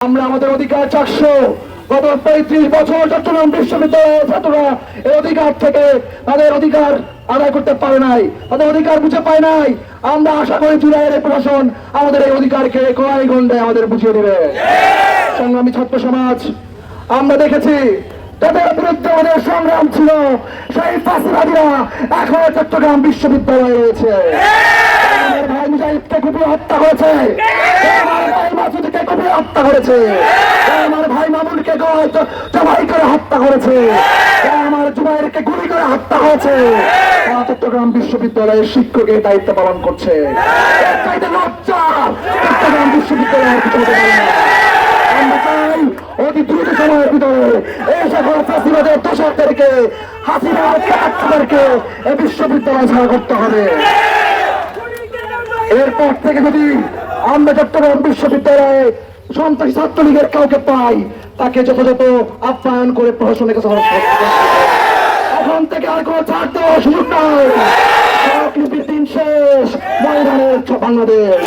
আমরা আমাদের অধিকার চারশো গত ৩৫ বছর চট্টগ্রাম বিশ্ববিদ্যালয়ের ছাত্ররা এই অধিকার থেকে তাদের অধিকার আদায় করতে পারে নাই, তাদের অধিকার বুঝে পায় নাই। আমরা আশা করি জুলাইয়ের এই প্রশাসন আমাদের এই অধিকারকে কড়াই গন্ডায় আমাদের বুঝিয়ে দিবে। সংগ্রামী ছাত্র সমাজ, আমরা দেখেছি তাদের বিরুদ্ধে আমাদের সংগ্রাম ছিল, সেই ফাঁসিবাদীরা এখন চট্টগ্রাম বিশ্ববিদ্যালয়ে রয়েছে। আমার ভাই মুজাহিদকে কুপিয়ে হত্যা করেছে, আমার ভাই মাসুদকে কুপিয়ে হত্যা করেছে, আমার ভাই মামুনকে জবাই করে হত্যা করেছে, আমার জুবাইরকে গুলি করে হত্যা করেছে। চট্টগ্রাম বিশ্ববিদ্যালয়ের শিক্ষকের দায়িত্ব পালন করছে। লজ্জা চট্টগ্রাম বিশ্ববিদ্যালয়ের কিছু হতে পারে না। আমরা চাই অতি দ্রুত সময়ের ভিতরে এই সকল ফাঁসিবাদের দোষরদেরকে, হাসিনার ক্যাপ্টেনদেরকে এই বিশ্ববিদ্যালয় ছাড়া করতে হবে। এরপর থেকে যদি আমরা চট্টগ্রাম বিশ্ববিদ্যালয়ে সন্ত্রাসী ছাত্রলীগের কাউকে পাই, তাকে যথাযথ আপ্যায়ন করে প্রশাসনের কাছে এখন থেকে আর কোনো ছাড় দেওয়ার সুযোগ নাই। দিন শেষ, ময়দানের বাংলাদেশ।